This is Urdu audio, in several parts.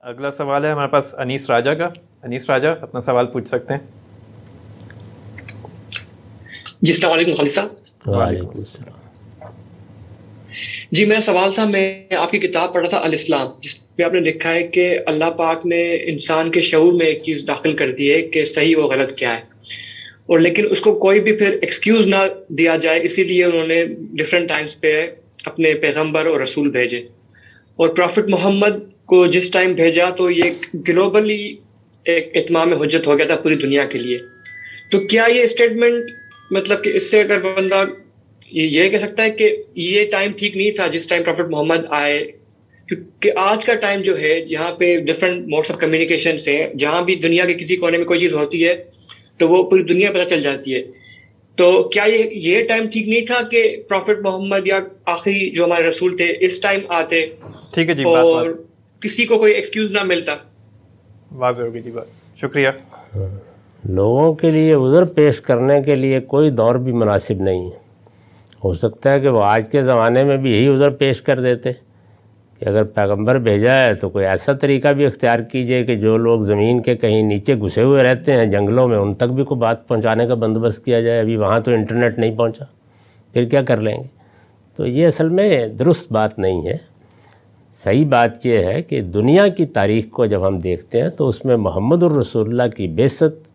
اگلا سوال ہے ہمارے پاس انیس راجہ کا. انیس راجہ اپنا سوال پوچھ سکتے ہیں. جی السلام علیکم خالد صاحب. وعلیکم السلام. جی میرا سوال تھا، میں آپ کی کتاب پڑھا تھا الاسلام، جس میں آپ نے لکھا ہے کہ اللہ پاک نے انسان کے شعور میں ایک چیز داخل کر دی ہے کہ صحیح و غلط کیا ہے، اور لیکن اس کو کوئی بھی پھر ایکسکیوز نہ دیا جائے، اسی لیے انہوں نے ڈفرینٹ ٹائمز پہ اپنے پیغمبر اور رسول بھیجے. اور پروفٹ محمد کو جس ٹائم بھیجا تو یہ گلوبلی ایک اتمام حجت ہو گیا تھا پوری دنیا کے لیے. تو کیا یہ اسٹیٹمنٹ مطلب کہ اس سے اگر بندہ یہ کہہ سکتا ہے کہ یہ ٹائم ٹھیک نہیں تھا جس ٹائم پروفٹ محمد آئے، کیونکہ آج کا ٹائم جو ہے جہاں پہ ڈفرینٹ موڈس آف کمیونیکیشن سے جہاں بھی دنیا کے کسی کونے میں کوئی چیز ہوتی ہے تو وہ پوری دنیا پتہ چل جاتی ہے. تو کیا یہ ٹائم ٹھیک نہیں تھا کہ پروفٹ محمد یا آخری جو ہمارے رسول تھے اس ٹائم آتے؟ ٹھیک ہے جی، اور کسی کو کوئی ایکسکیوز نہ ملتا. واضح ہوگی جی بات. شکریہ. لوگوں کے لیے عذر پیش کرنے کے لیے کوئی دور بھی مناسب نہیں ہے. ہو سکتا ہے کہ وہ آج کے زمانے میں بھی یہی عذر پیش کر دیتے کہ اگر پیغمبر بھیجا ہے تو کوئی ایسا طریقہ بھی اختیار کیجئے کہ جو لوگ زمین کے کہیں نیچے گھسے ہوئے رہتے ہیں جنگلوں میں، ان تک بھی کوئی بات پہنچانے کا بندوبست کیا جائے. ابھی وہاں تو انٹرنیٹ نہیں پہنچا، پھر کیا کر لیں گے؟ تو یہ اصل میں درست بات نہیں ہے. صحیح بات یہ ہے کہ دنیا کی تاریخ کو جب ہم دیکھتے ہیں تو اس میں محمد الرسول اللہ کی بعثت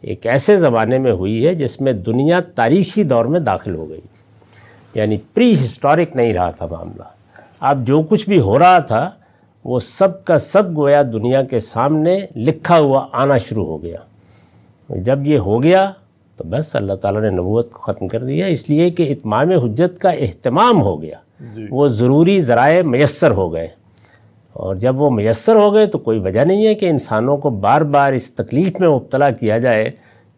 ایک ایسے زمانے میں ہوئی ہے جس میں دنیا تاریخی دور میں داخل ہو گئی تھی، یعنی پری ہسٹورک نہیں رہا تھا معاملہ. اب جو کچھ بھی ہو رہا تھا وہ سب کا سب گویا دنیا کے سامنے لکھا ہوا آنا شروع ہو گیا. جب یہ ہو گیا تو بس اللہ تعالیٰ نے نبوت کو ختم کر دیا، اس لیے کہ اتمام حجت کا اہتمام ہو گیا. وہ ضروری ذرائع میسر ہو گئے، اور جب وہ میسر ہو گئے تو کوئی وجہ نہیں ہے کہ انسانوں کو بار بار اس تکلیف میں مبتلا کیا جائے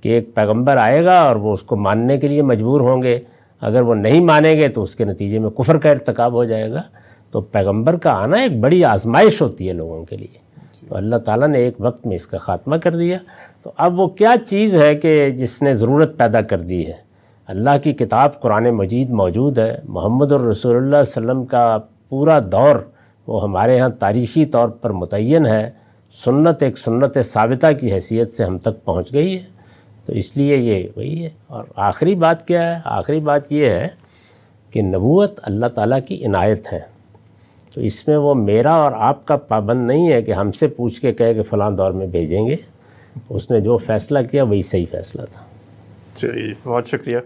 کہ ایک پیغمبر آئے گا اور وہ اس کو ماننے کے لیے مجبور ہوں گے. اگر وہ نہیں مانیں گے تو اس کے نتیجے میں کفر کا ارتکاب ہو جائے گا. تو پیغمبر کا آنا ایک بڑی آزمائش ہوتی ہے لوگوں کے لیے، تو اللہ تعالیٰ نے ایک وقت میں اس کا خاتمہ کر دیا. تو اب وہ کیا چیز ہے کہ جس نے ضرورت پیدا کر دی ہے؟ اللہ کی کتاب قرآن مجید موجود ہے، محمد الرسول اللہ صلی اللہ علیہ وسلم کا پورا دور وہ ہمارے ہاں تاریخی طور پر متعین ہے. سنت ایک سنت ثابتہ کی حیثیت سے ہم تک پہنچ گئی ہے، تو اس لیے یہ وہی ہے. اور آخری بات کیا ہے؟ آخری بات یہ ہے کہ نبوت اللہ تعالیٰ کی عنایت ہے، تو اس میں وہ میرا اور آپ کا پابند نہیں ہے کہ ہم سے پوچھ کے کہے کہ فلاں دور میں بھیجیں گے. اس نے جو فیصلہ کیا وہی صحیح فیصلہ تھا. چلیے بہت شکریہ.